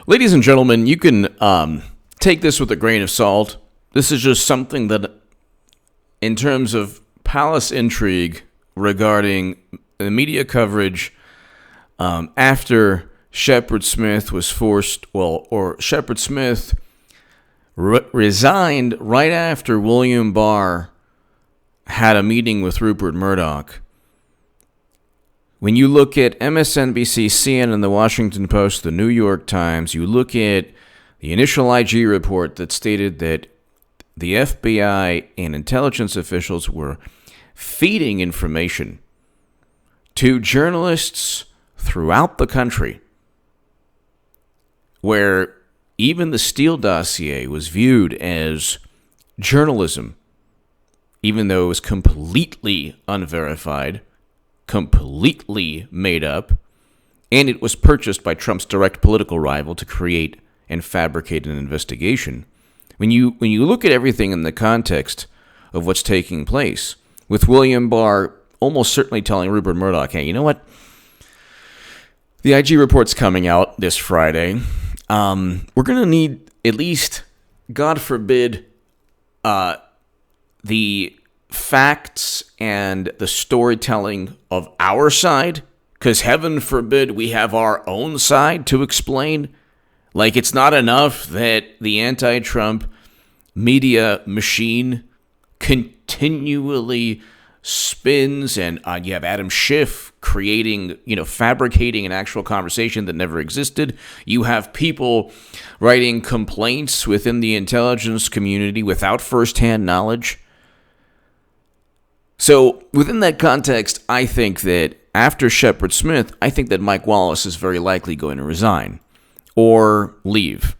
Ladies and gentlemen, you can take this with a grain of salt. This is just something that, in terms of palace intrigue regarding the media coverage after Shepard Smith was Shepard Smith resigned right after William Barr had a meeting with Rupert Murdoch. When you look at MSNBC, CNN, the Washington Post, the New York Times, you look at the initial IG report that stated that the FBI and intelligence officials were feeding information to journalists throughout the country, where even the Steele dossier was viewed as journalism, even though it was completely unverified, completely made up, and it was purchased by Trump's direct political rival to create and fabricate an investigation. When you look at everything in the context of what's taking place, with William Barr almost certainly telling Rupert Murdoch, hey, you know what? The IG report's coming out this Friday. We're going to need at least, God forbid, the facts and the storytelling of our side, because heaven forbid we have our own side to explain. Like, it's not enough that the anti-Trump media machine continually spins, and you have Adam Schiff creating, fabricating an actual conversation that never existed. You have people writing complaints within the intelligence community without firsthand knowledge. So within that context, I think that after Shepard Smith, I think that Mike Wallace is very likely going to resign or leave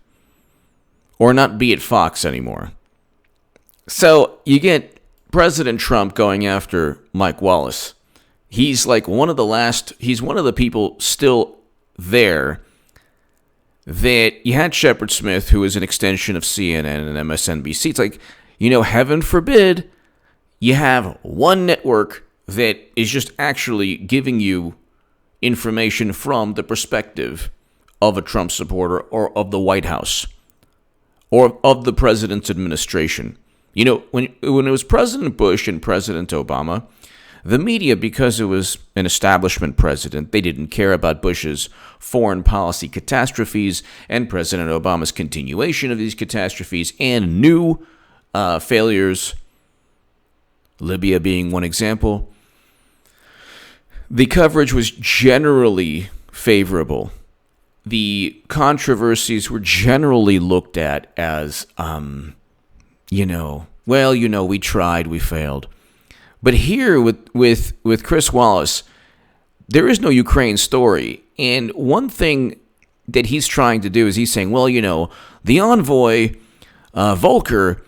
or not be at Fox anymore. So you get President Trump going after Mike Wallace. He's like he's one of the people still there that you had Shepard Smith, who is an extension of CNN and MSNBC. It's like, heaven forbid you have one network that is just actually giving you information from the perspective of a Trump supporter or of the White House or of the president's administration. When it was President Bush and President Obama, the media, because it was an establishment president, they didn't care about Bush's foreign policy catastrophes and President Obama's continuation of these catastrophes and new failures, Libya being one example. The coverage was generally favorable. The controversies were generally looked at as, we tried, we failed. But here with Chris Wallace, there is no Ukraine story. And one thing that he's trying to do is he's saying, the envoy, Volker,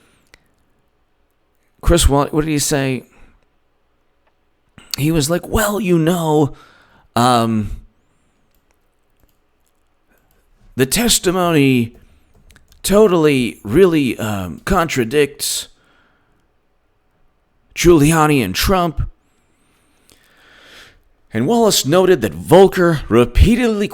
Chris Wallace, what did he say? He was like, the testimony totally, really contradicts Giuliani and Trump. And Wallace noted that Volker repeatedly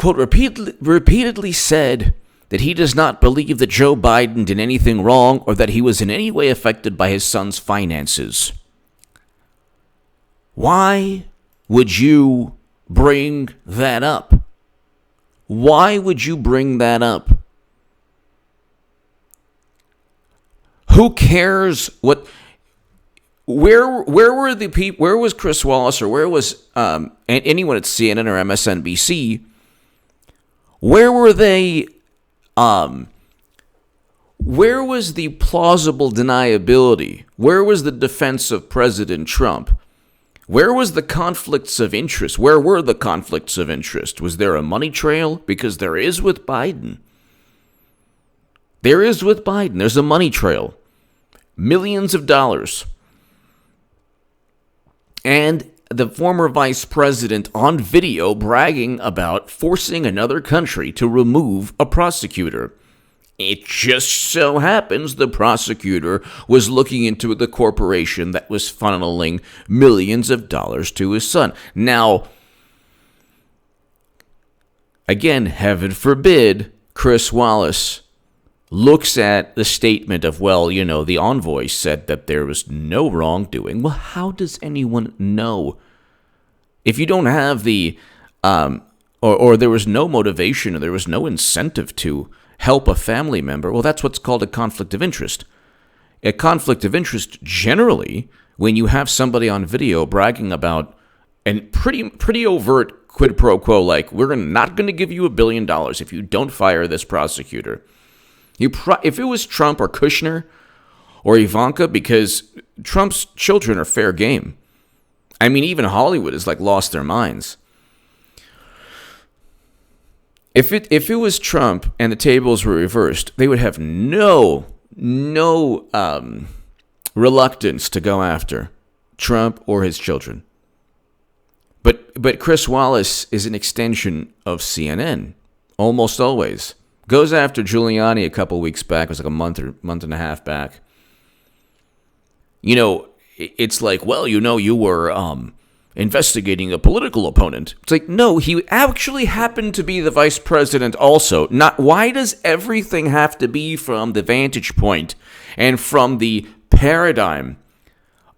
said that he does not believe that Joe Biden did anything wrong or that he was in any way affected by his son's finances. Why would you bring that up? Why would you bring that up? Who cares what? Where were the people? Where was Chris Wallace, or where was anyone at CNN or MSNBC? Where were they? Where was the plausible deniability? Where was the defense of President Trump? Where was the conflicts of interest? Where were the conflicts of interest? Was there a money trail? Because there is with Biden. There's a money trail. Millions of dollars. And the former vice president on video bragging about forcing another country to remove a prosecutor. It just so happens the prosecutor was looking into the corporation that was funneling millions of dollars to his son. Now, again, heaven forbid Chris Wallace looks at the statement of, well, the envoy said that there was no wrongdoing. Well, how does anyone know? If you don't have the, or there was no motivation or there was no incentive to help a family member, well, that's what's called a conflict of interest. A conflict of interest, generally, when you have somebody on video bragging about, and pretty overt quid pro quo, like, we're not going to give you $1 billion if you don't fire this prosecutor. If it was Trump or Kushner or Ivanka, because Trump's children are fair game. I mean, even Hollywood has lost their minds. If it was Trump and the tables were reversed, they would have no reluctance to go after Trump or his children. But Chris Wallace is an extension of CNN, almost always. Goes after Giuliani a couple weeks back. It was like a month and a half back. It's like, well, you were investigating a political opponent. It's like, no, he actually happened to be the vice president also. Not why does everything have to be from the vantage point and from the paradigm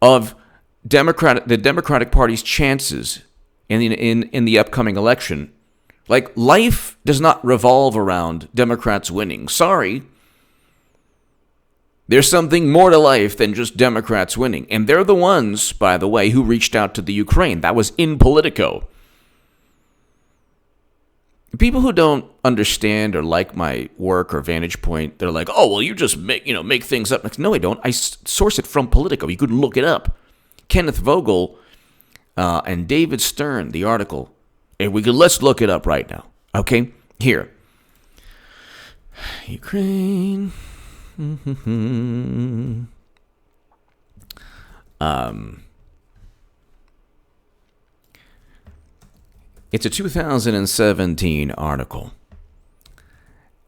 of the Democratic Party's chances in the upcoming election? Like, life does not revolve around Democrats winning. Sorry. There's something more to life than just Democrats winning. And they're the ones, by the way, who reached out to the Ukraine. That was in Politico. People who don't understand or like my work or vantage point, they're like, oh, well, you just make things up. No, I don't. I source it from Politico. You could look it up. Kenneth Vogel and David Stern, the article. And let's look it up right now. Okay? Here. Ukraine. It's a 2017 article.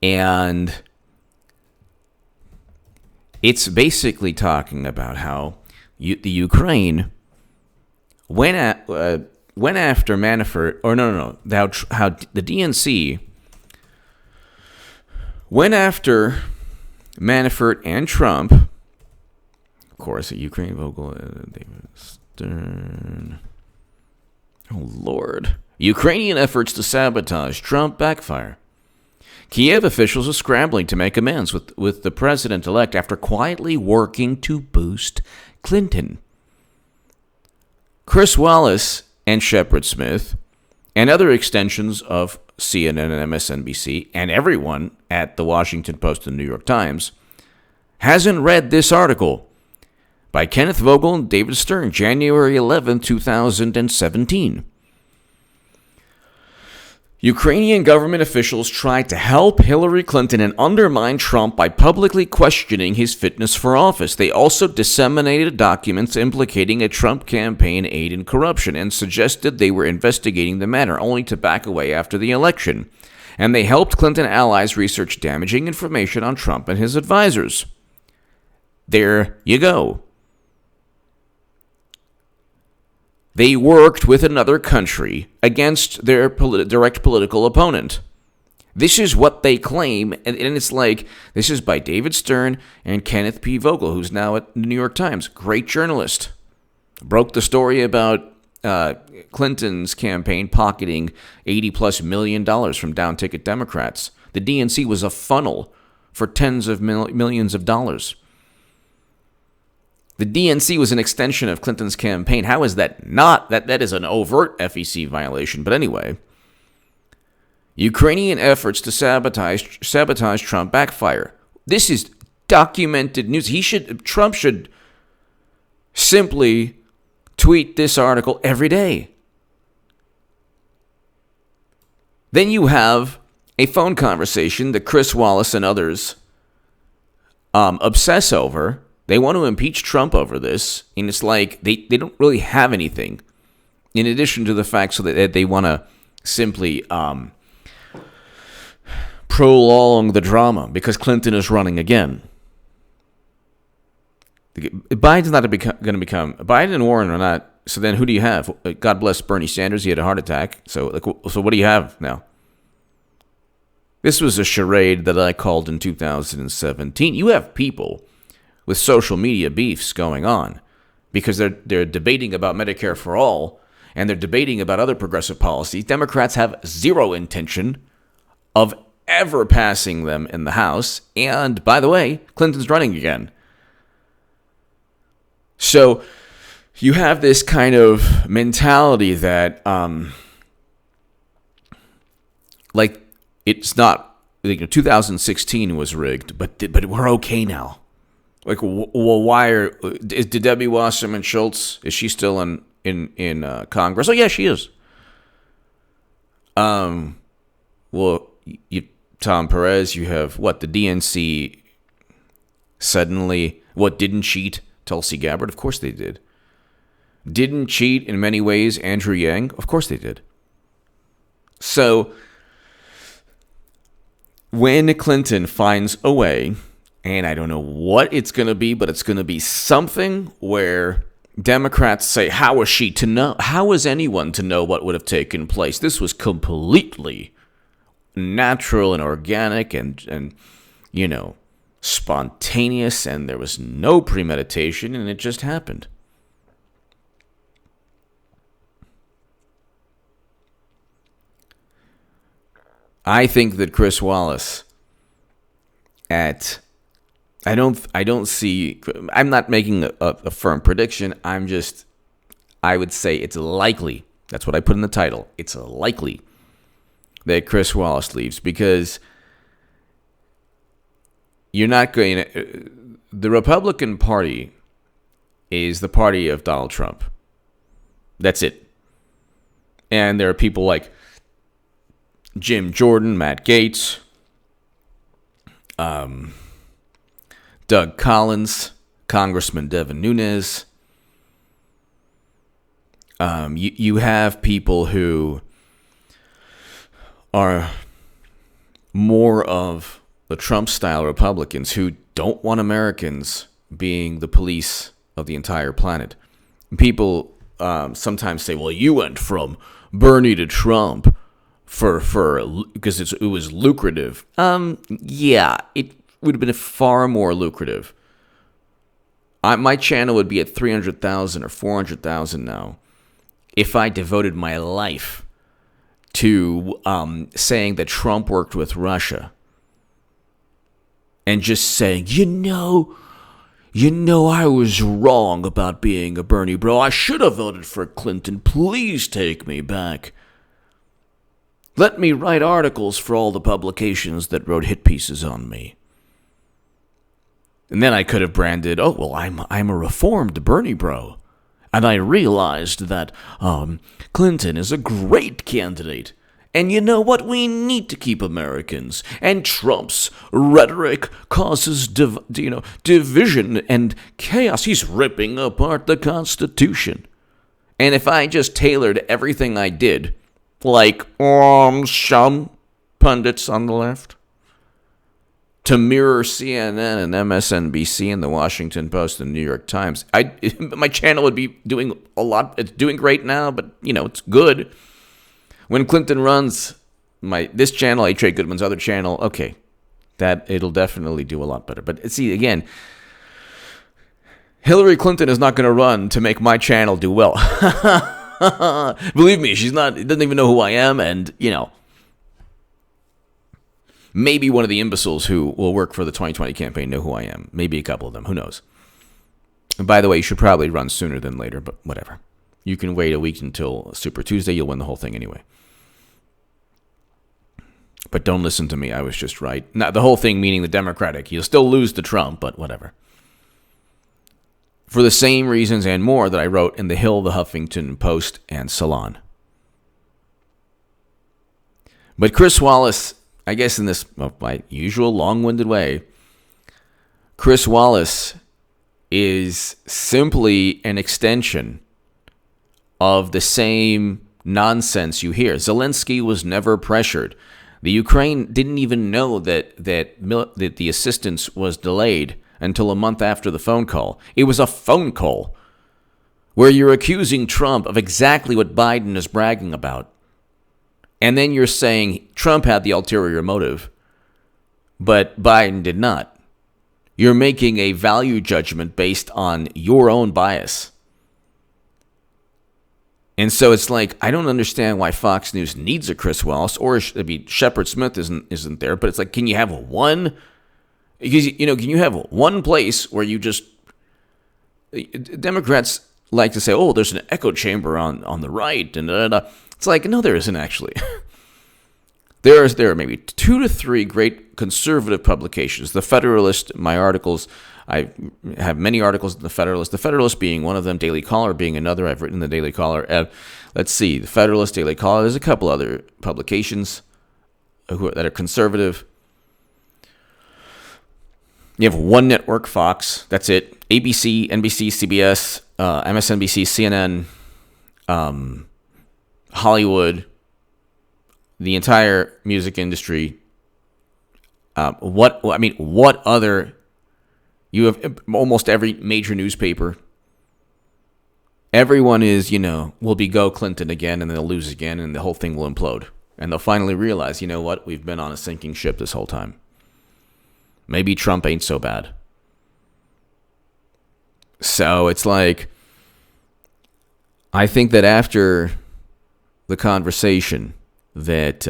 And it's basically talking about how the Ukraine went after Manafort, or no, how the DNC went after Manafort and Trump. Of course, a Ukraine vocal, David Stern. Oh, Lord. Ukrainian efforts to sabotage Trump backfire. Kiev officials are scrambling to make amends with the president-elect after quietly working to boost Clinton. Chris Wallace and Shepard Smith and other extensions of CNN and MSNBC and everyone at the Washington Post and New York Times hasn't read this article by Kenneth Vogel and David Stern, January 11, 2017. Ukrainian government officials tried to help Hillary Clinton and undermine Trump by publicly questioning his fitness for office. They also disseminated documents implicating a Trump campaign aide in corruption and suggested they were investigating the matter, only to back away after the election. And they helped Clinton allies research damaging information on Trump and his advisors. There you go. They worked with another country against their direct political opponent. This is what they claim, and it's like, this is by David Stern and Kenneth P. Vogel, who's now at the New York Times. Great journalist. Broke the story about Clinton's campaign pocketing $80+ million from down-ticket Democrats. The DNC was a funnel for tens of millions of dollars. The DNC was an extension of Clinton's campaign. How is that not? That is an overt FEC violation. But anyway, Ukrainian efforts to sabotage Trump backfire. This is documented news. Trump should simply tweet this article every day. Then you have a phone conversation that Chris Wallace and others obsess over. They want to impeach Trump over this, and it's like they don't really have anything in addition to the fact so that they want to simply prolong the drama because Clinton is running again. Biden's not going to become Biden and Warren are not. So then, who do you have? God bless Bernie Sanders. He had a heart attack. So what do you have now? This was a charade that I called in 2017. You have people with social media beefs going on because they're debating about Medicare for all, and they're debating about other progressive policies. Democrats have zero intention of ever passing them in the House. And by the way, Clinton's running again. So you have this kind of mentality that, it's not, 2016 was rigged, but we're okay now. Like, well, why did Debbie Wasserman Schultz, is she still in Congress? Oh, yeah, she is. Well, Tom Perez, you have, the DNC suddenly, didn't cheat Tulsi Gabbard? Of course they did. Didn't cheat in many ways Andrew Yang? Of course they did. So, when Clinton finds a way, and I don't know what it's going to be, but it's going to be something where Democrats say, how is she to know? How is anyone to know what would have taken place? This was completely natural and organic and spontaneous, and there was no premeditation, and it just happened. I think that Chris Wallace I don't see, I'm not making a firm prediction. I would say it's likely. That's what I put in the title. It's likely that Chris Wallace leaves because you're not going to, the Republican Party is the party of Donald Trump. That's it. And there are people like Jim Jordan, Matt Gaetz, Doug Collins, Congressman Devin Nunes. You have people who are more of the Trump-style Republicans who don't want Americans being the police of the entire planet. People sometimes say, well, you went from Bernie to Trump because it was lucrative. Yeah, it would have been far more lucrative. My channel would be at 300,000 or 400,000 now if I devoted my life to saying that Trump worked with Russia and just saying, I was wrong about being a Bernie bro. I should have voted for Clinton. Please take me back. Let me write articles for all the publications that wrote hit pieces on me. And then I could have branded, I'm a reformed Bernie bro. And I realized that Clinton is a great candidate. And you know what? We need to keep Americans. And Trump's rhetoric causes division and chaos. He's ripping apart the Constitution. And if I just tailored everything I did, like some pundits on the left, to mirror CNN and MSNBC and the Washington Post and New York Times, my channel would be doing a lot. It's doing great now, but it's good. When Clinton runs this channel, Trey Goodman's other channel, okay, that it'll definitely do a lot better. But see, again, Hillary Clinton is not going to run to make my channel do well. Believe me, doesn't even know who I am, and, maybe one of the imbeciles who will work for the 2020 campaign know who I am. Maybe a couple of them, who knows. And by the way, you should probably run sooner than later, but whatever. You can wait a week until Super Tuesday, you'll win the whole thing anyway. But don't listen to me, I was just right. Not the whole thing meaning the Democratic. You'll still lose to Trump, but whatever. For the same reasons and more that I wrote in The Hill, The Huffington Post, and Salon. But Chris Wallace, I guess in this, my usual long-winded way, Chris Wallace is simply an extension of the same nonsense you hear. Zelensky was never pressured. The Ukraine didn't even know that the assistance was delayed until a month after the phone call. It was a phone call where you're accusing Trump of exactly what Biden is bragging about. And then you're saying Trump had the ulterior motive. but Biden did not. You're making a value judgment based on your own bias. And so it's like, I don't understand why Fox News needs a Chris Wallace, or Shepard Smith isn't there, but it's like, can you have one? Because, can you have one place where you just, Democrats like to say, oh, there's an echo chamber on the right, and It's like, no, there isn't actually. There are maybe 2 to 3 great conservative publications. The Federalist, my articles, I have many articles in the Federalist being one of them, Daily Caller being another. I've written in the Daily Caller. Let's see, the Federalist, Daily Caller. There's a couple other publications that are conservative. You have one network, Fox. That's it. ABC, NBC, CBS, MSNBC, CNN, Hollywood, the entire music industry. What other? You have almost every major newspaper. Everyone is, will be go Clinton again, and they'll lose again, and the whole thing will implode. And they'll finally realize, you know what? We've been on a sinking ship this whole time. Maybe Trump ain't so bad. So it's like, I think that after the conversation that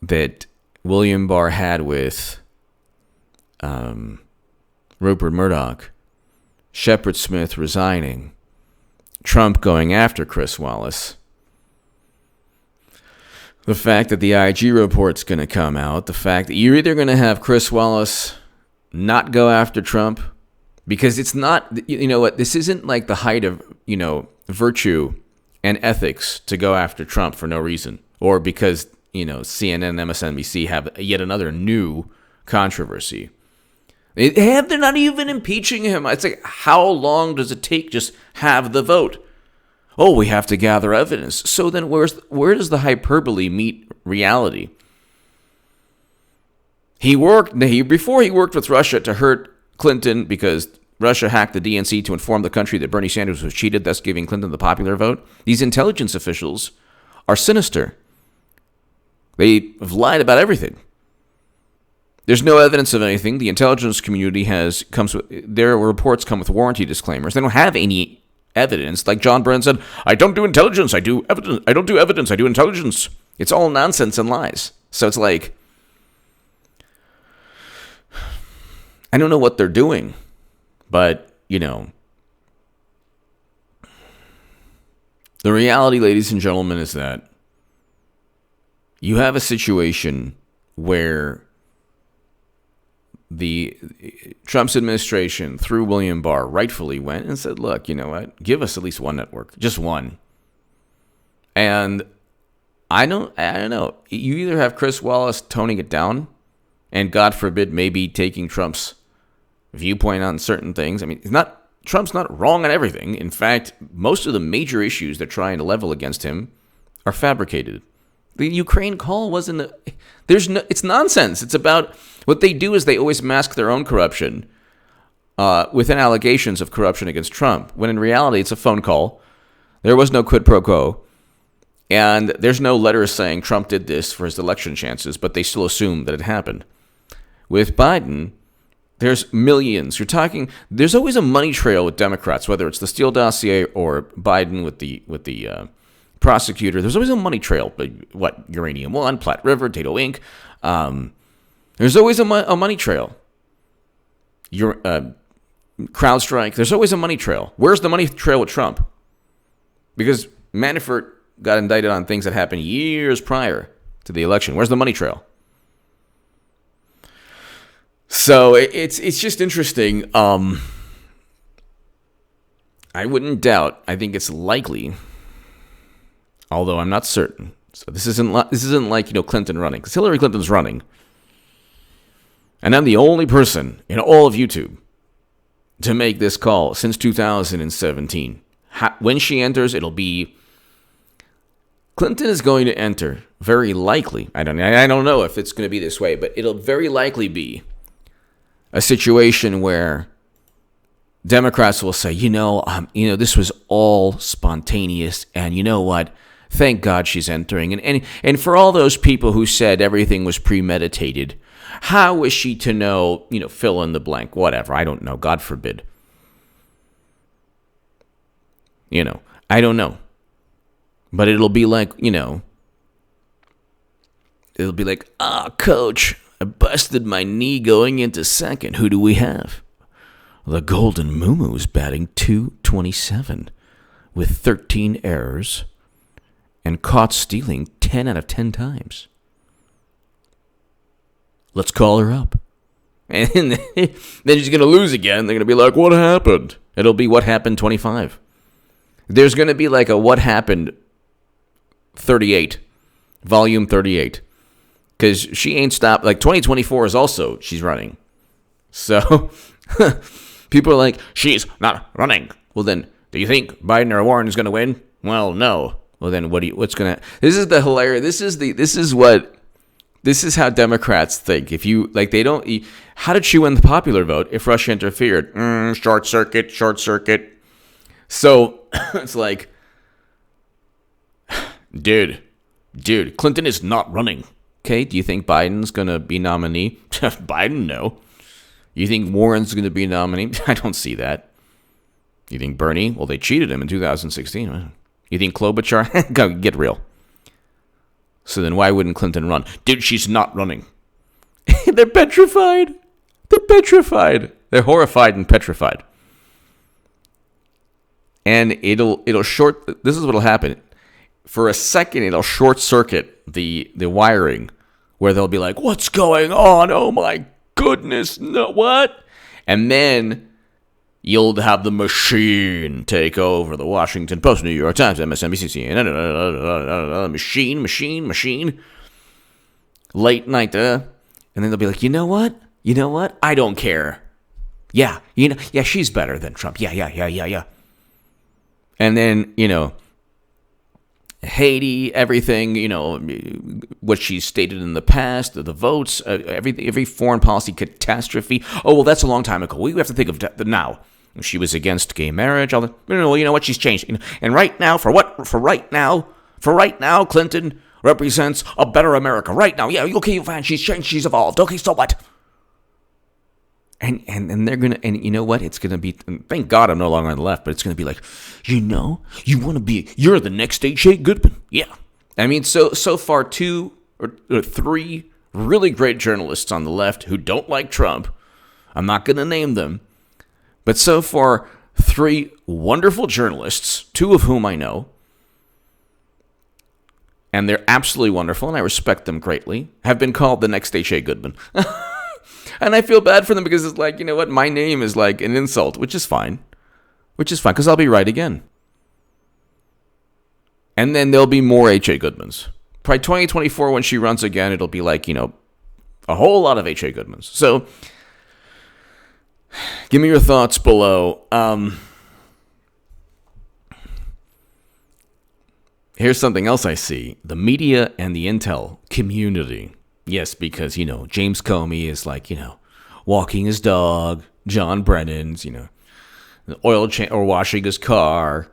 that William Barr had with Rupert Murdoch, Shepard Smith resigning, Trump going after Chris Wallace, the fact that the IG report's going to come out, the fact that you're either going to have Chris Wallace not go after Trump, because it's not, this isn't like the height of, virtue and ethics to go after Trump for no reason, or because, CNN and MSNBC have yet another new controversy. They're not even impeaching him. It's like, how long does it take? Just have the vote. Oh, we have to gather evidence. So then where does the hyperbole meet reality? Before he worked with Russia to hurt Clinton because Russia hacked the DNC to inform the country that Bernie Sanders was cheated, thus giving Clinton the popular vote. These intelligence officials are sinister. They have lied about everything. There's no evidence of anything. The intelligence community their reports come with warranty disclaimers. They don't have any evidence. Like John Brennan said, I don't do intelligence, I do evidence. I don't do evidence, I do intelligence. It's all nonsense and lies. So it's like, I don't know what they're doing, but, the reality, ladies and gentlemen, is that you have a situation where the Trump's administration, through William Barr, rightfully went and said, look, you know what? Give us at least one network, just one. And I don't know. You either have Chris Wallace toning it down and, God forbid, maybe taking Trump's viewpoint on certain things. I mean, Trump's not wrong on everything. In fact, most of the major issues they're trying to level against him are fabricated. The Ukraine call it's nonsense. It's about, what they do is they always mask their own corruption within allegations of corruption against Trump, when in reality it's a phone call. There was no quid pro quo, and there's no letter saying Trump did this for his election chances, but they still assume that it happened. With Biden, there's millions. There's always a money trail with Democrats, whether it's the Steele dossier or Biden with the prosecutor. There's always a money trail. What, Uranium One, Platte River, Tato Inc. There's always a money trail. CrowdStrike. There's always a money trail. Where's the money trail with Trump? Because Manafort got indicted on things that happened years prior to the election. Where's the money trail? So it's just interesting. I wouldn't doubt. I think it's likely, although I'm not certain. So this isn't like Clinton running, because Hillary Clinton's running, and I'm the only person in all of YouTube to make this call since 2017. When she enters, it'll be Clinton is going to enter very likely. I don't know if it's going to be this way, but it'll very likely be a situation where Democrats will say, this was all spontaneous, and you know what? Thank God she's entering. And for all those people who said everything was premeditated, how was she to know, fill in the blank, whatever, I don't know, God forbid. I don't know. But it'll be like, it'll be like, coach, I busted my knee going into second. Who do we have? The Golden Moo-Moo's batting .227 with 13 errors and caught stealing 10 out of 10 times. Let's call her up. And then she's going to lose again. They're going to be like, what happened? It'll be what happened 25. There's going to be like a what happened 38, volume 38. Because she ain't stopped. Like 2024 is also, she's running. So people are like, she's not running. Well then, do you think Biden or Warren is going to win? Well, no. Well then, what's going to, this is the hilarious, this is how Democrats think. If you, like, they don't, how did she win the popular vote if Russia interfered? Short circuit. So, it's like, dude, Clinton is not running. Okay, do you think Biden's going to be nominee? Biden, no. You think Warren's going to be nominee? I don't see that. You think Bernie? Well, they cheated him in 2016. You think Klobuchar? Go, get real. So then why wouldn't Clinton run? Dude, she's not running. They're petrified. They're horrified and petrified. And it'll short, this is what'll happen. For a second, it'll short circuit the wiring where they'll be like, what's going on? Oh my goodness, no, what? And then you'll have the machine take over. The Washington Post, New York Times, MSNBC, CNN, machine, late night, and then they'll be like, you know what? I don't care. Yeah, she's better than Trump. Yeah. And then, Haiti, everything, what she stated in the past, the votes, every foreign policy catastrophe. Oh, well, that's a long time ago. We have to think of the now. She was against gay marriage. All well, you know what? She's changed. And right now, for right now, Clinton represents a better America. Right now, yeah, okay, fine. She's changed. She's evolved. Okay, so what? And they're gonna, and you know what? It's gonna be. Thank God I'm no longer on the left, but it's gonna be like, you want to be. You're the next H.A. Goodman. Yeah. I mean, so far 2 or 3 really great journalists on the left who don't like Trump. I'm not gonna name them, but so far 3 wonderful journalists, 2 of whom I know, and they're absolutely wonderful, and I respect them greatly, have been called the next H.A. Goodman. And I feel bad for them because it's like, you know what? My name is like an insult, which is fine, because I'll be right again. And then there'll be more H.A. Goodmans. Probably 2024 when she runs again, it'll be like, a whole lot of H.A. Goodmans. So give me your thoughts below. Here's something else I see. The media and the intel community. Yes, because, James Comey is like, walking his dog. John Brennan's, the oil or washing his car.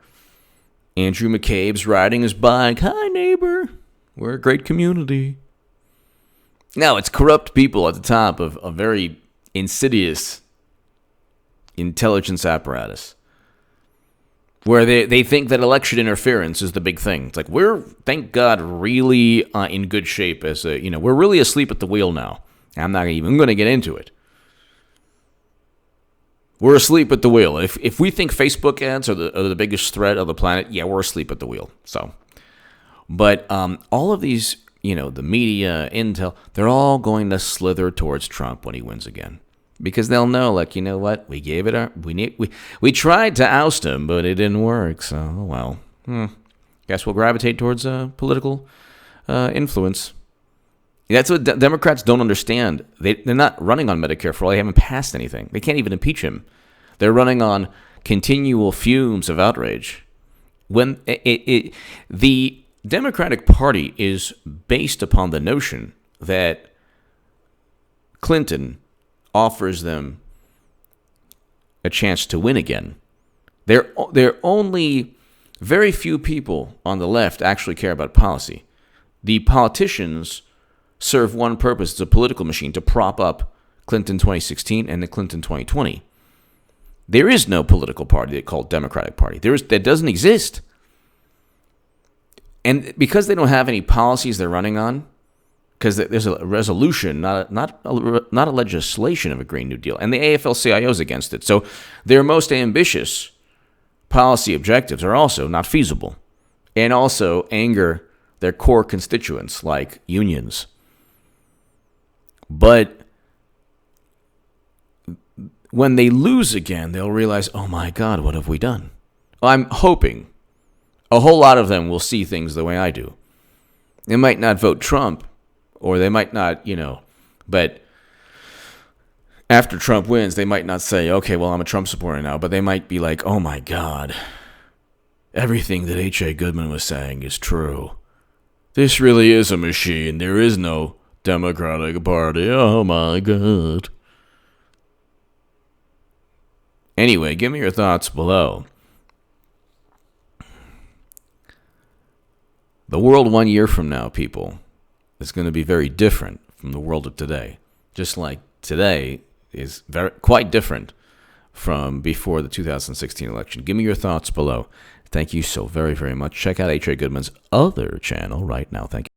Andrew McCabe's riding his bike. Hi, neighbor. We're a great community. Now, it's corrupt people at the top of a very insidious intelligence apparatus where they think that election interference is the big thing. It's like, we're, thank God, really in good shape as we're really asleep at the wheel now. I'm not even going to get into it. We're asleep at the wheel. If we think Facebook ads are the biggest threat of the planet, yeah, we're asleep at the wheel. So, but all of these, the media, intel, they're all going to slither towards Trump when he wins again. Because they'll know, like, you know what? We gave it we tried to oust him, but it didn't work. So, well, guess we'll gravitate towards political influence. That's what Democrats don't understand. They're not running on Medicare for all. They haven't passed anything. They can't even impeach him. They're running on continual fumes of outrage. When the Democratic Party is based upon the notion that Clinton offers them a chance to win again. They're only Very few people on the left actually care about policy. The politicians serve one purpose. It's a political machine to prop up Clinton 2016 and the Clinton 2020. There is no political party called Democratic Party. That doesn't exist. And because they don't have any policies they're running on, because there's a resolution, not a legislation of a Green New Deal, and the AFL-CIO is against it. So their most ambitious policy objectives are also not feasible, and also anger their core constituents like unions. But when they lose again, they'll realize, oh my God, what have we done? I'm hoping a whole lot of them will see things the way I do. They might not vote Trump, or they might not, but after Trump wins, they might not say, okay, well, I'm a Trump supporter now, but they might be like, oh my God, everything that H.A. Goodman was saying is true. This really is a machine. There is no Democratic Party. Oh my God. Anyway, give me your thoughts below. The world 1 year from now, people, is going to be very different from the world of today. Just like today is quite different from before the 2016 election. Give me your thoughts below. Thank you so very, very much. Check out H.A. Goodman's other channel right now. Thank you.